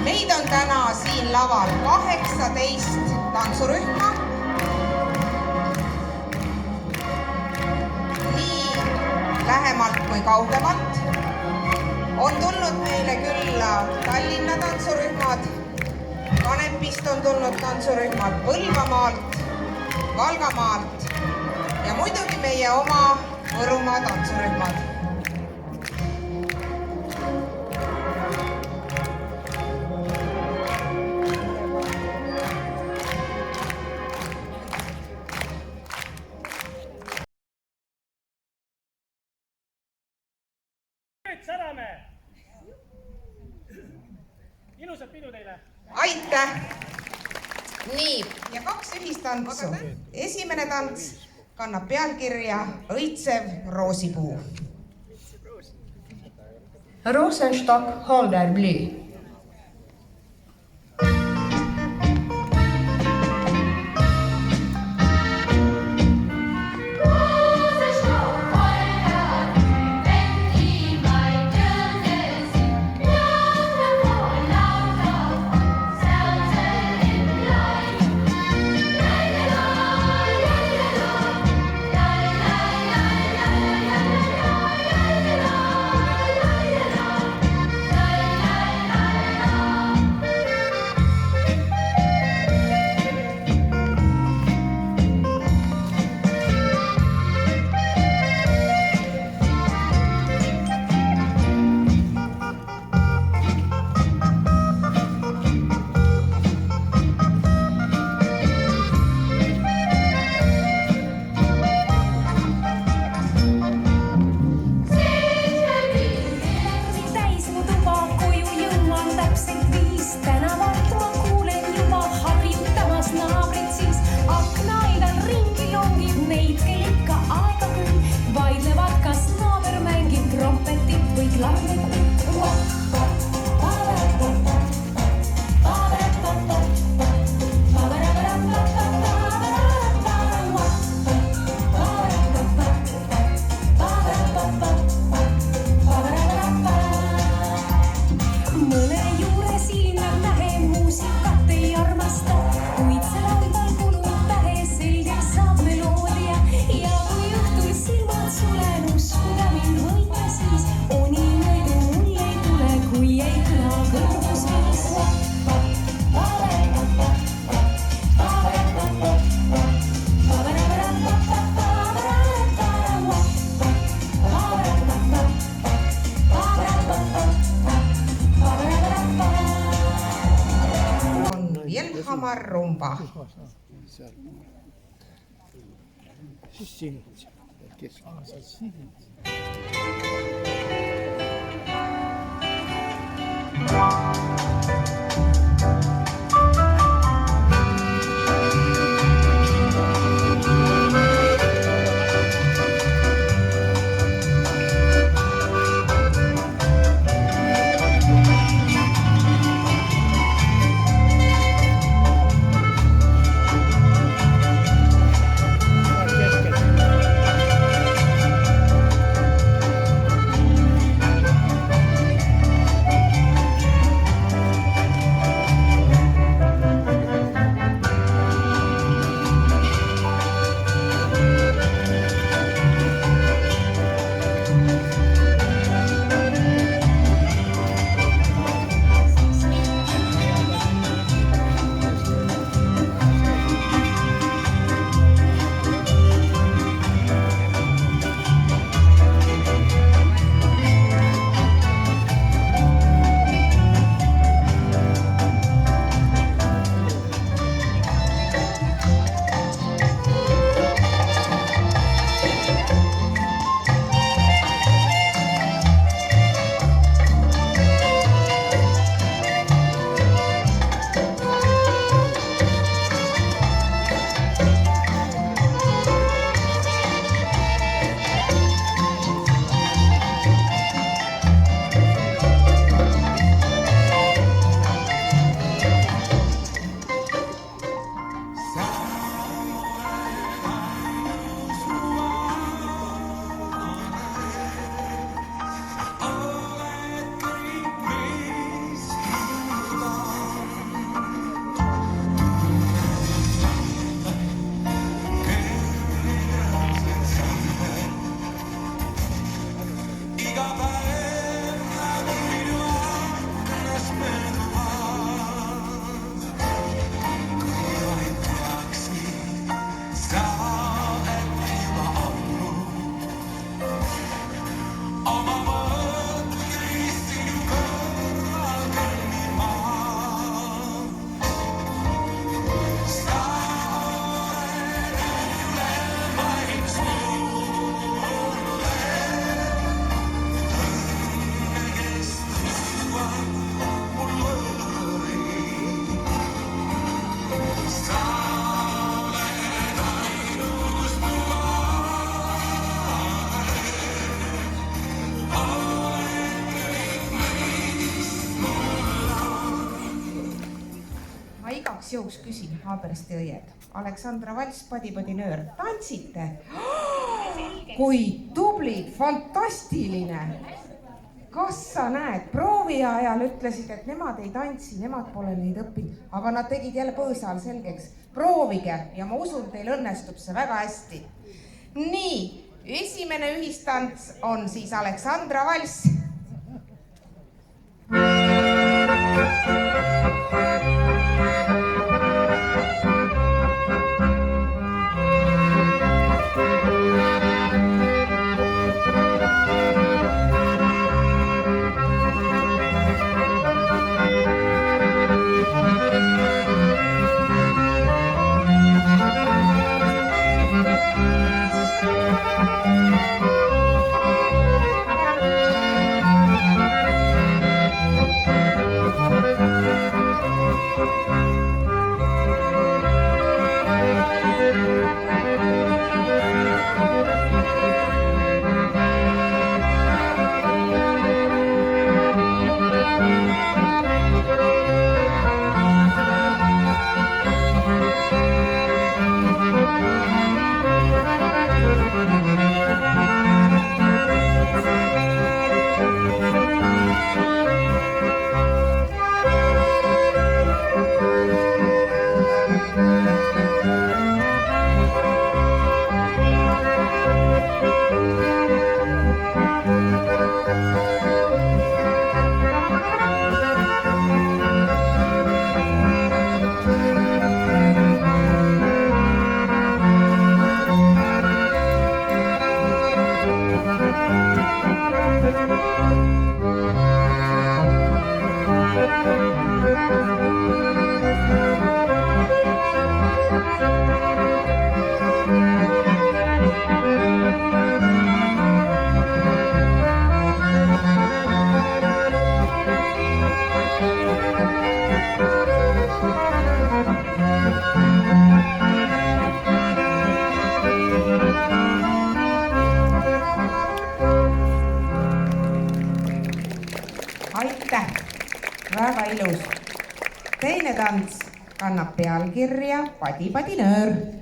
Meid on täna siin laval 18 tantsurühma. Nii lähemalt kui kaugemalt on tulnud meile külla Tallinna tantsurühmad, Kanepist on tulnud tantsurühmad Põlvamaalt, Valgamaalt ja muidugi meie oma Võrumaa tantsurühmad. Särame! Ilusat pidu teile! Aitäh! Nii, ja 2 ühistantsu. Esimene tants kannab pealkirja Õitsev roosipuu. Rosenstock holder bly. Rumba. igaks jõuks küsin Haabersti õied. Aleksandra Valss, Padi-Padi-Nöör, tantsite? Kui tubli, fantastiline! Kas sa näed, proovi ajal ütlesid, et nemad ei tantsi, nemad pole neid õppinud, aga nad tegid jälle põõsal selgeks. Proovige ja ma usun, teil õnnestub see väga hästi. Nii, esimene ühistants on siis Aleksandra Valss. Aitäh! Väga ilus. Teine tants kannab pealkirja Padi-Padi-Nöör.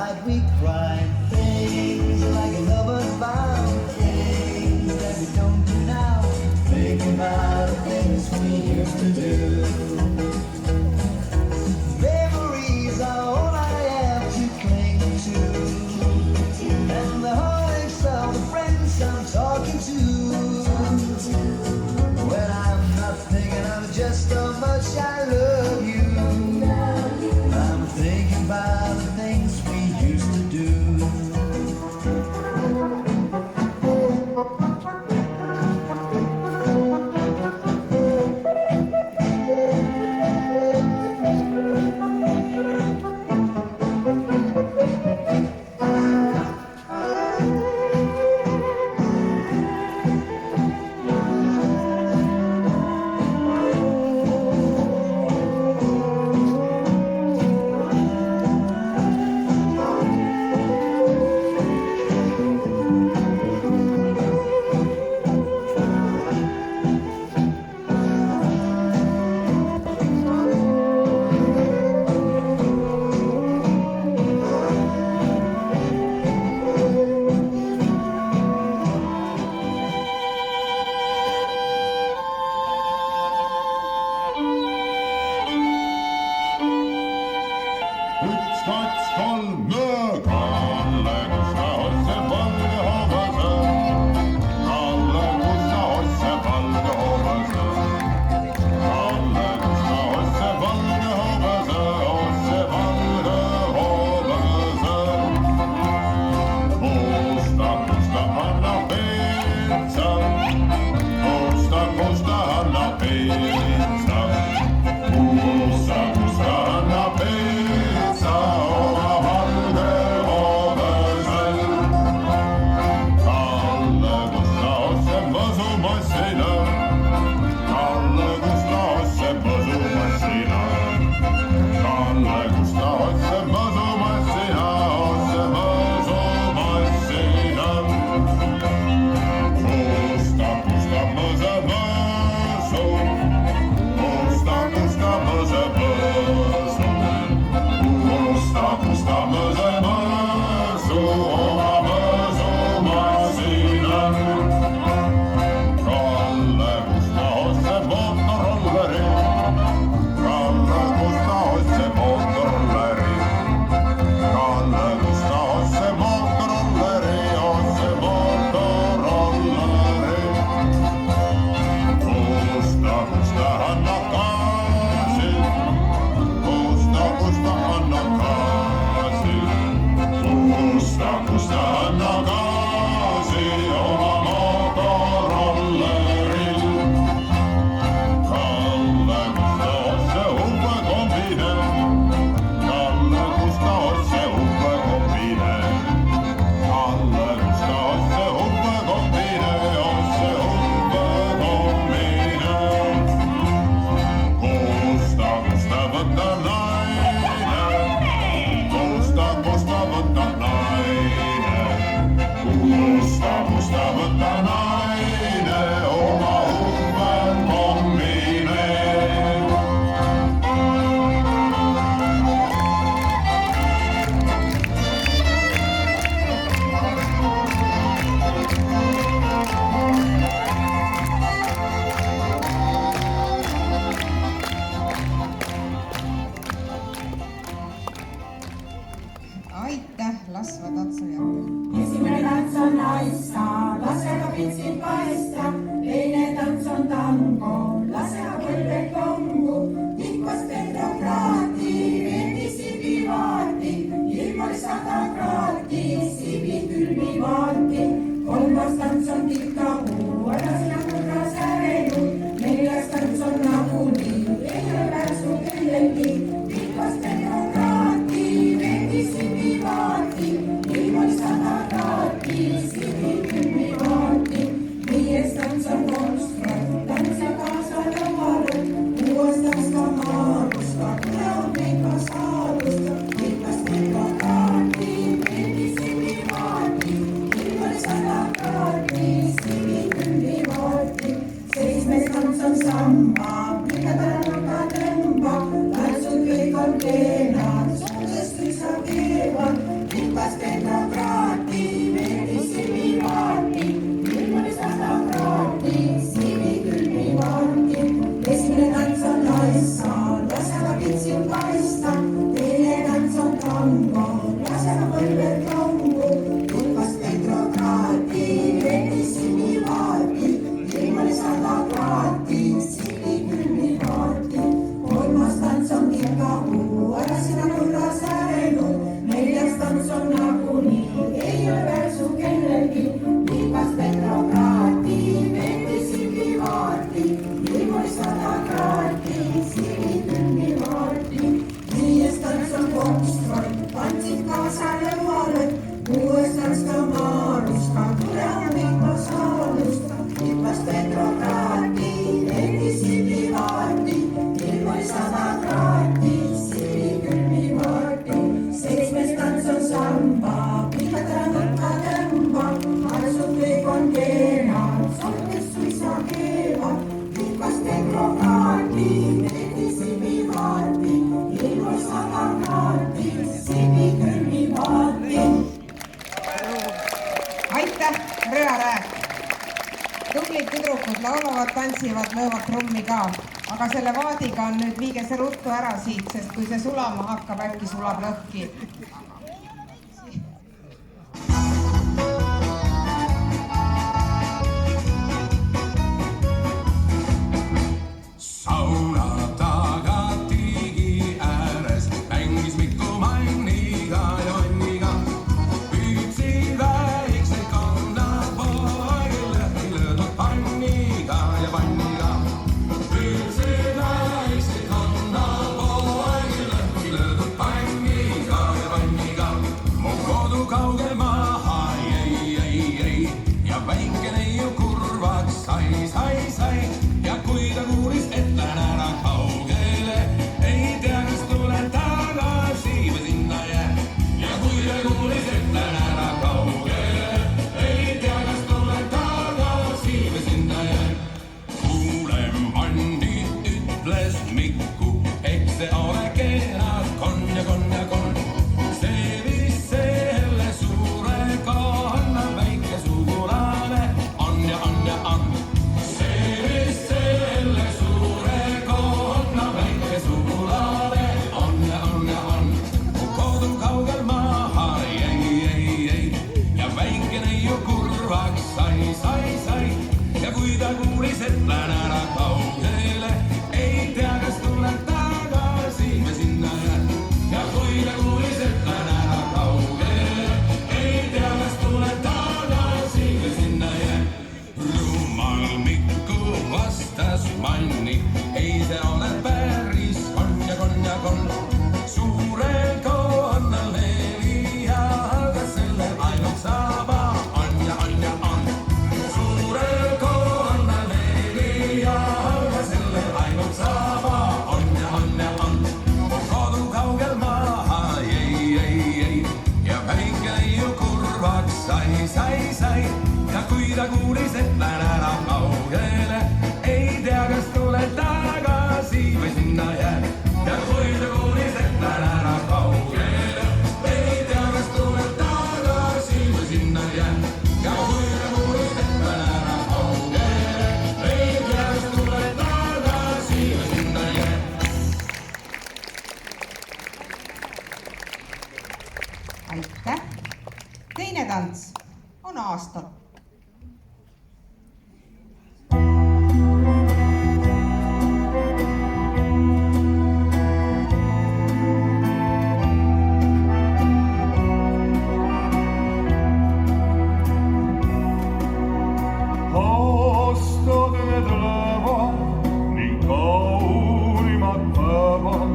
night we cried things like a lover's vow, things that we don't do now, thinking about the things we used to do. Memories are all I have to cling to, and the heartaches of the friends I'm talking to. When I'm not thinking of just how much I love you, I'm thinking about the things we used to do. Aitäh, lasva tatsujad! Esimene tants on naissa, lasega pitsid paista, teine tants on tango, lasega põlved kongu, tikvas petrokraati, vendi sibi vaati, ilmali 100 kraati, sibi külmi vaati. Kolmas tants on tikkapuu, edasi nagu särenud, neljas tants on nagunii, ei ole pääsu kellelgi, tikvas petrokraati, vendi sibi vaati, ilmali 100 kraati, sibi külmi vaati. Viies tants on konstrat, tants ja kaasa loonud, kuues tants ka maalusta, tuleb neid ka saadusta, tikvas petrokraati, vendi sibi vaati, ilmali 100 kraati, sibi külmi vaati. Seitsmes tants on samba, mida tänaka tõmbab, tantsud kõik on keenad, suudest üksa keevad. praati, silikülmi kaarti. Kolmas tants on kirkapuu, ära sina korra särenud. Neljas tants on nagunii, ei ole värsu kellelgi. Liipas Petrograadi, veeti silgivaarti. Ilmui 100 kraadi, silikülmi vaarti. Viies tants on Foxtrot, tantsid kaasa lõuale. Kuues tants ka Maaruska, tule hommikul saalusta. Liipas Petrograadi, veeti silgivaarti. Ilmui 100 kraadi, silikülmi vaarti. Seitsmes tants on samba, pikad ära nutta tõmba. Arsud kõik on keenad, solkes suisa keevad. Liipas Petrograadi, veeti silgivaarti. Ilmui 100 kraadi, silikülmi vaarti. Aitäh, Rööräek! Tublid tüdrukud laulavad, tantsivad, löövad trummi ka. Aga selle vaadiga on nüüd viige see ruttu ära siit, sest kui see sulama hakkab, äkki sulab lõhki. Sauna taga tiigi ääres mängis Mikko Manniga ja Manniga. Püüdsid väikseid kannapoegile, löödud panniga ja panniga. Püüdsid väikseid kannapoegile, löödud panniga ja panniga. Mu kodu kaugel maha ei, ja väike neiu kurvaks sai. Ja kui ta kuulis, et lähen ära kaugele, ei tea, kas tulen tagasi või sinna jään. Ja kui ta kuulis, et lähen ära kaugele, ei tea, kas tulen tagasi või sinna jään. Kuule, Manni, ütles Mikku, eks see ole kena konn. See vist selle suure kanna väike sugulane on ja on. Ja kui ta kuulis, et lähen ära kaugele, ei tea, kas tulen tagasi või sinna jään. Ja kui ta kuulis, et lähen ära kaugele, ei tea, kas tulen tagasi või sinna jään. Rumal Mikku vastas Manni, ei see ole päris konn. Suurel konnal 4 jalga, selle ainult saaba on ja on. Suurel konnal 4 jalga, selle ainult saaba on ja on. Kodu kaugel maha ei, ja väike neiu kurvaks sai. Ja kui ta kuulis, et lähen ära kaugele, ei tea, kas tulen tagasi või sinna jään. Ja kui ta kuulis, et lähen ära kaugele, ei tea, kas tulen tagasi või sinna jään. Ja kui ta kuulis, et lähen ära kaugele, ei tea, kas tulen tagasi või sinna jään. Aitäh! Teine tants on aastat. Aastad need lähevad, nii kaunimad päevad,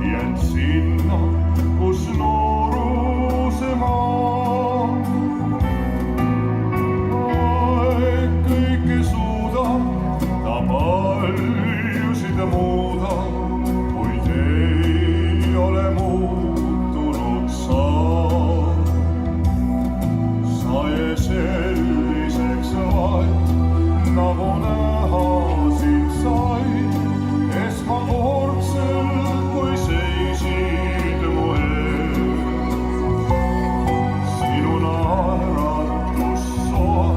jääd sinna, kus nooruse maa. Aeg kõike suudab, ta paljusid muudab, kuid ei ole muutunud sa. Sae selliseks vaid, nagu näha sind sai, esmakordselt, kui seisid mu ees. Sinu naeratus soe,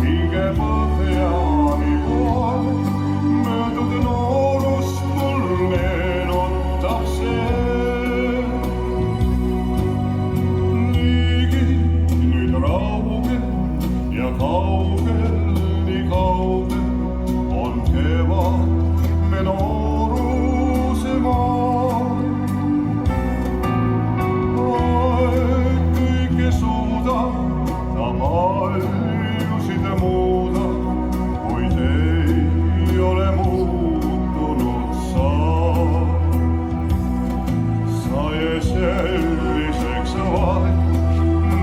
hinge põhjani pool, möödud noorus on kevad, me nooruse maa. Aeg kõike suudab, ta paljusid muuda, kuid ei ole muutunud sa. Sai selliseks vaid,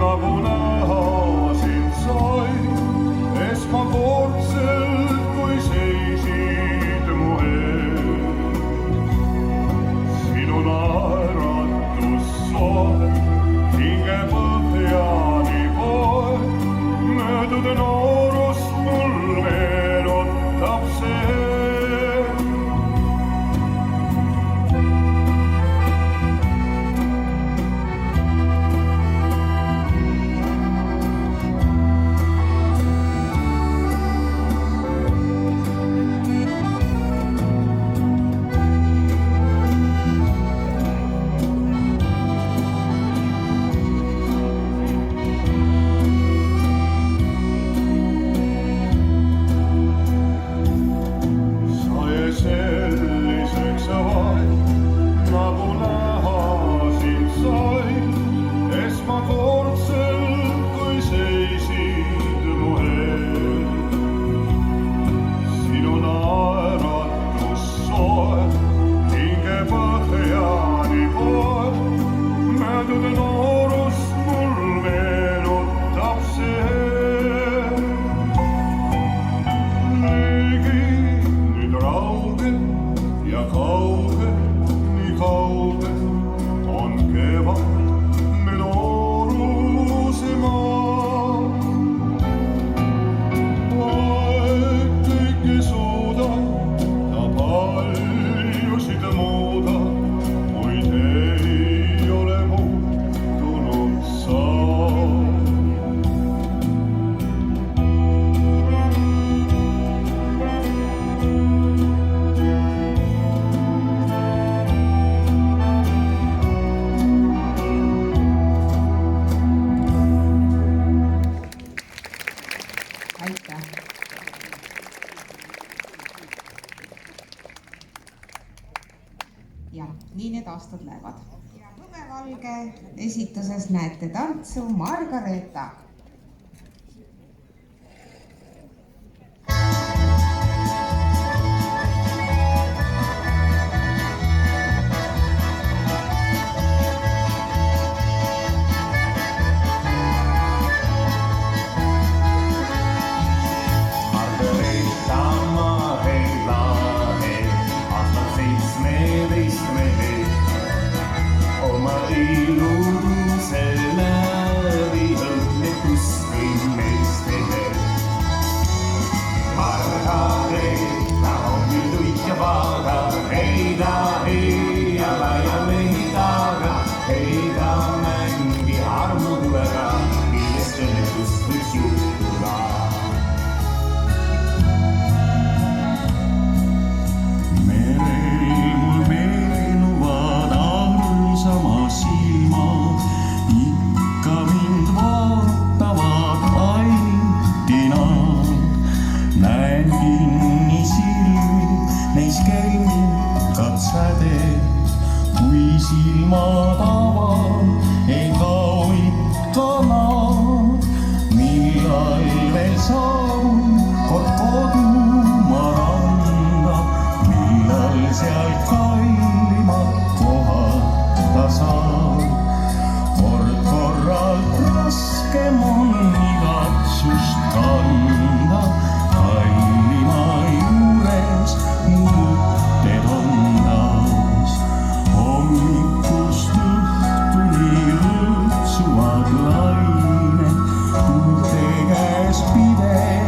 nagu näha sind sai, esmakordselt, kui seisid mu ees. Sinu naeratus soe, hinge põhjani poe, möödunud noorust mul meenutab see. Selliseks vaid, nagu näha sind sai, esmakordselt, kui seisid mu ees. Sinu naeratus soe, hinge põhjani poe, möödunud noorust mul meenutab see. Ja kauge, nii kauge on kevad, me nooruse maa. Aeg kõike suudab, ta paljusid muudab, kuid ei ole muutunud sa. Aitäh! Ja nii need aastad lähevad. Ja Lumevalge esituses näete tantsu Margareeta. Kui silmad avan, ei kao ikka maad, millal veel saabun kord kodumaa randa, millal seal kallimad kohad ta saab. Kord korralt raskem on igatsust kanda, kallima juures mõtted on taas. Hommikust õhtuni lõõtsuvad lained, tuulte käes pidev.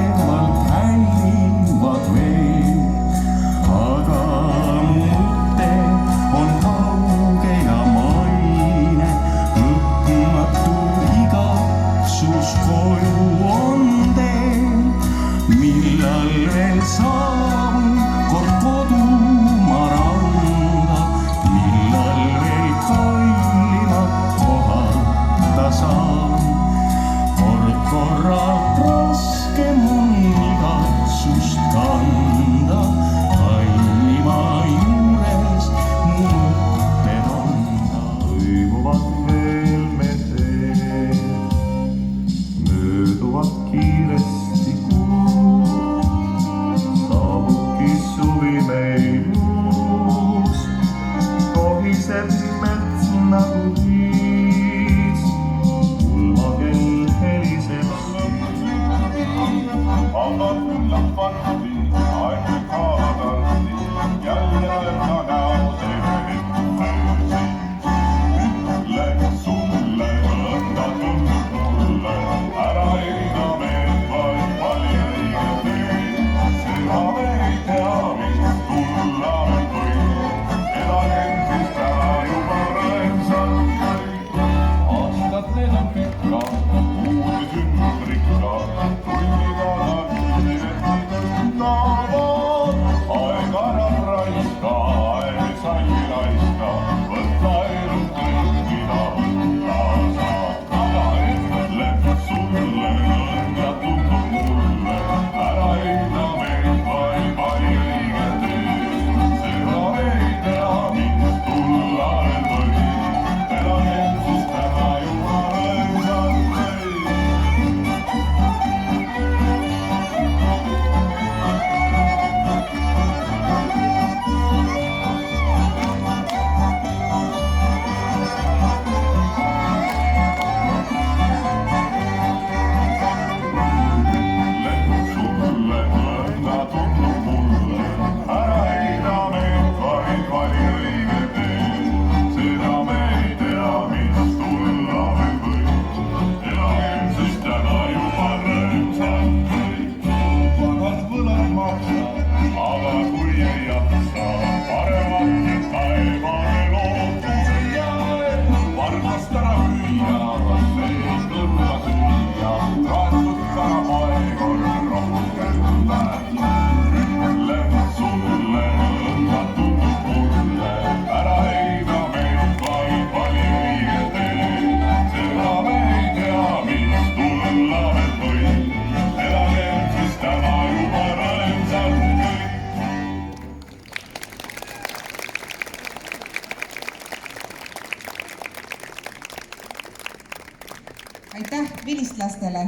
vilistlastele.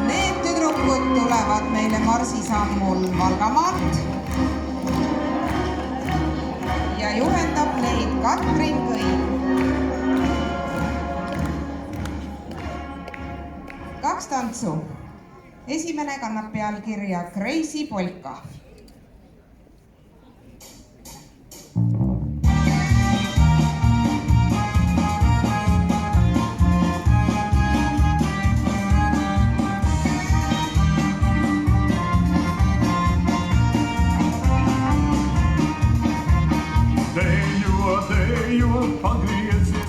Need tüdrukud tulevad meile marsisammul Valgamaalt ja juhendab neid Katrin Kõi. 2 tantsu. Esimene kannab pealkirja Crazy Polka.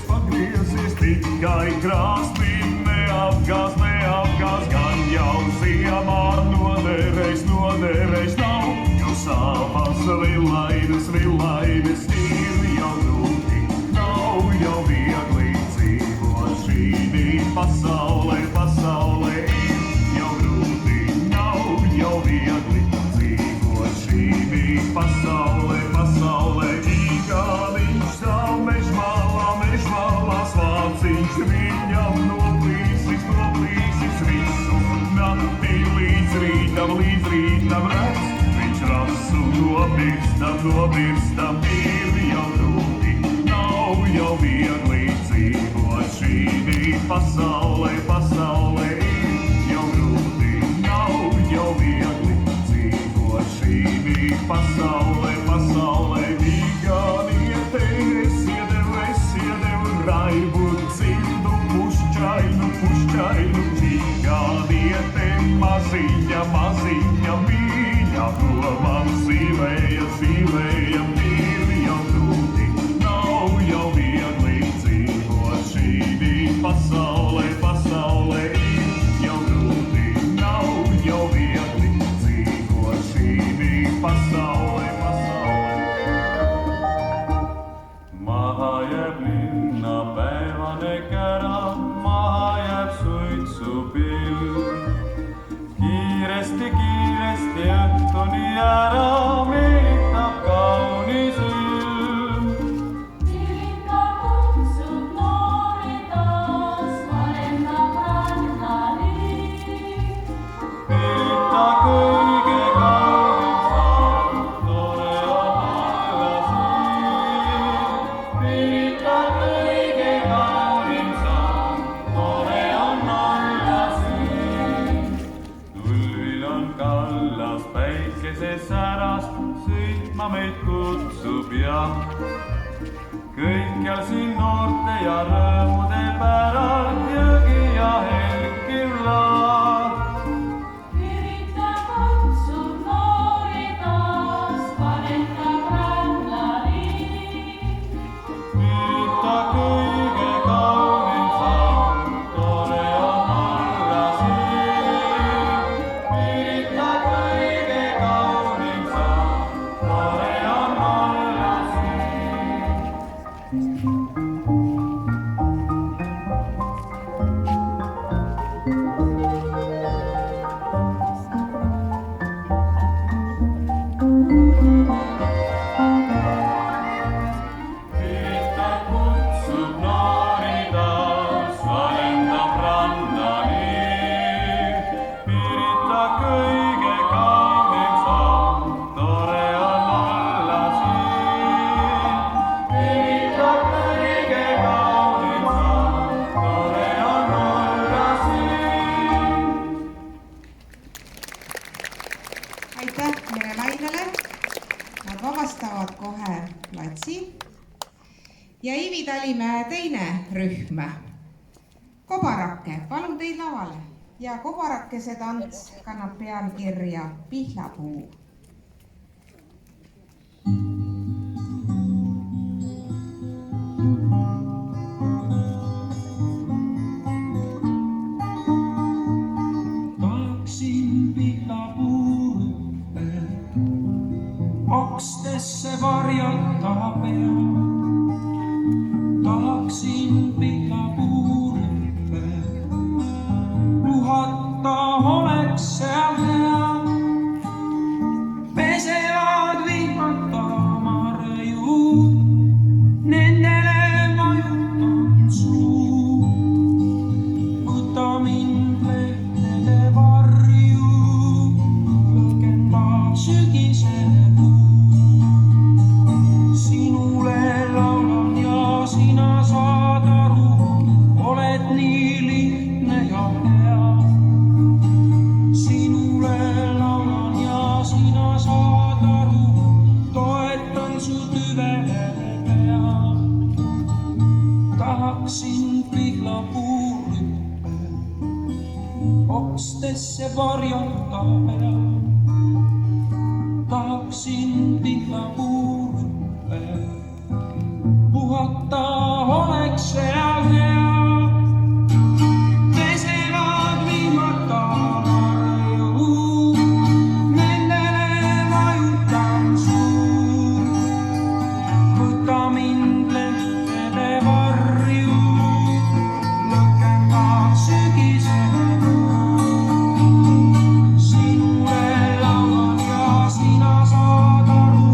Pagriezies, tikai krāsnī neapgāz, gan jau ziemā noderēs nav, jo savas vilainas ir jau grūti, nav jau viegli dzīvot šī pasaulē ir jau grūti, nav jau viegli dzīvot šī pasaulē, Igāliņš stāv mežmalā svāciņš, viņam noplīsis visu naktī līdz rītam redz, viņš rasu nobirstam, ir jau grūti, nav jau viegli dzīvot šī pasaulē, ir jau grūti, nav jau viegli dzīvot šī pasaulē, Igāliete, es iedevu raibu, dzimdu pušķainu, Igāliete, maziņa, mīļa, man zīvēja, ir jau grūti, nav jau viegli dzīvot šī pasaulē, ir jau grūti, nav jau viegli dzīvot šī pasaulē. Maha jääb linna päevane kära, maha jääb suitsupilv. Kiiresti õhtuni ära meelitab kaunis ilm. Ilta kutsub noori taas, varendab rannaliin. Ilta kõige kaunim saab, tore on olla siin. Ilta kõige kaunim saab, tore on olla siin. Tulvil on kallas päikeses särast, sõitma meid kutsub jah. Kõikjal siin noorte ja rõõmude päralt jõgi ja helkiv laht. Ilta kutsub noori taas, varendab rannaliin. Ilta kõige kaunim saab, tore on olla siin. Ilta kõige kaunim saab, tore on olla siin. Ilta kutsub noori taas, varendab rannaliin. Ilta kõige kaunim saab, tore on olla siin. Ilta kõige kaunim saab, tore on olla siin. Aitäh Merelainele. Nad vabastavad kohe platsi. Ja Ivi Talimäe teine rühm. Kobarake, palun teid lavale. Ja Kobarakese tants kannab pealkirja Pihlapuu. Tahaksin pihlapuuruppe okstesse varjata pea. Tahaksin pihlapuuruppe puhata oleks seal hea. Pesevad vihmata marju, nendele varjata peab. Tahaksin pihlapuuruppe, puhata oleks seal hea. Pesevad vihmata varju, nendele vajutan suu. Võta mind lehtede varju, lõkkendab sügisele kuu. Sinule laulan ja sina saad aru,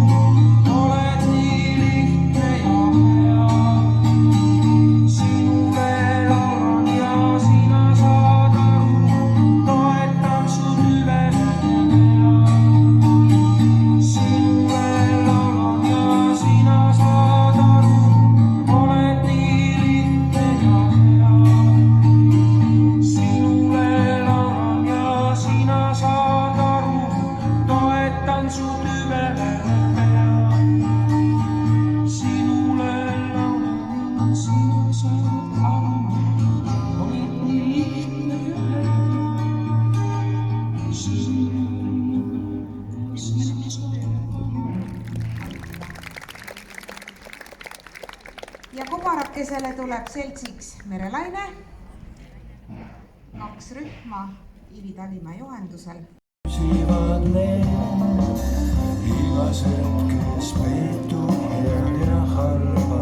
oled nii lihtne ja hea. Sinule laulan ja sina saad aru, toetan su tüvele hea. Sinule laulan ja sina saad aru, oled nii lihtne ja hea. Sinule laulan ja sina saad aru, toetan su tüvele hea. Sinule laulan ja sina saad aru, oled nii lihtne ja hea. Sinule sina saad aru. ja kobarakesele tuleb seltsiks Merelaine, 2 rühma Ivi Talimäe juhendusel. Püsivad need igas hetkes peetu head ja halba.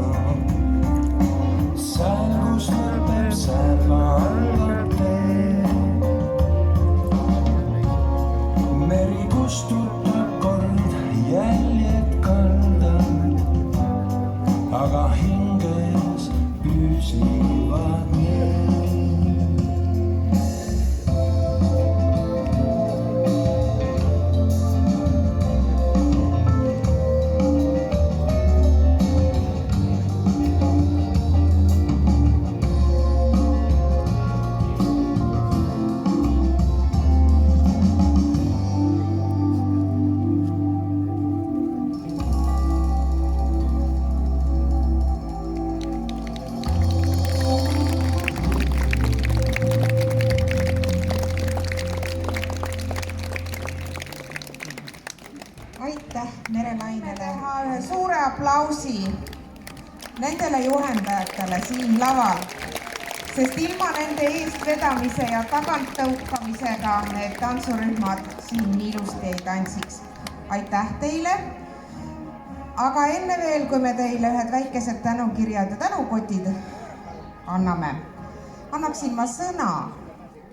Sääl, kus lõpeb särva algab tee. Meri kustutab kord jäljed kaldalt, aga hinges püsivad need. Aitäh Merelainele. Ühe suure aplausi nendele juhendajatele siin laval, sest ilma nende eestvedamise ja taganttõukamisega need tantsurühmad siin nii ilusti ei tantsiks. Aitäh teile! Aga enne veel, kui me teile ühed väikesed tänukirjad ja tänukotid anname, annaksin ma sõna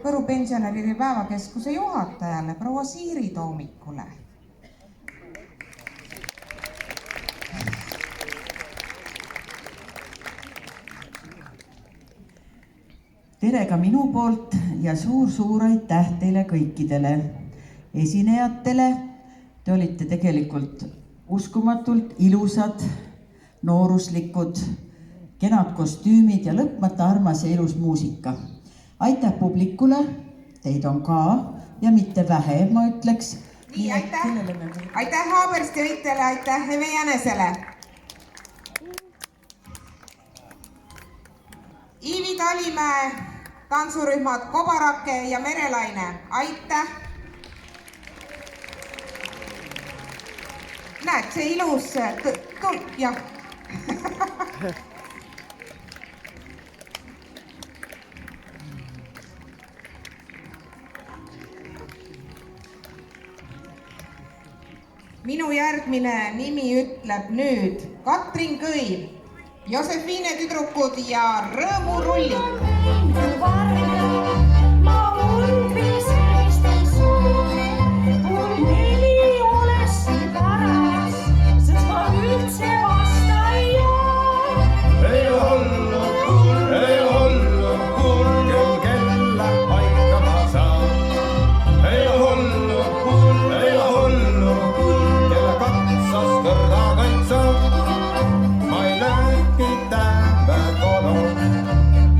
Võru pensionäride päevakeskuse juhatajale, proua Siiri Toomikule. Tere ka minu poolt ja suur-suur aitäh teile kõikidele esinejatele. Te olite tegelikult uskumatult ilusad, nooruslikud, kenad kostüümid ja lõpmata armas ja ilus muusika. Aitäh publikule, teid on ka ja mitte vähe, ma ütleks. Nii, aitäh! Aitäh Haabersti Õitele, aitäh Eve Jänesele! Ivi Talimäe tantsurühmad Kobarake ja Merelaine, aitäh! Näed, see ilus jah. Minu järgmine nimi ütleb nüüd Katrin Kõiv, Josefiine tüdrukud ja Rõõmurullid.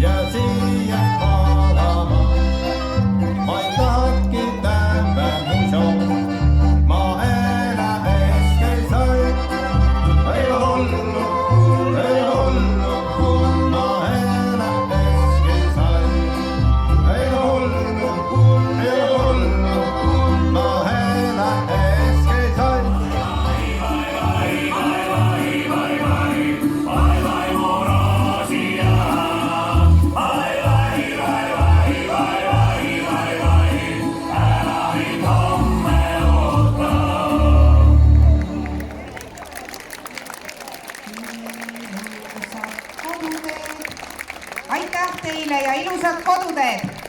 Ja koduteed. aitäh teile ja ilusat koduteed!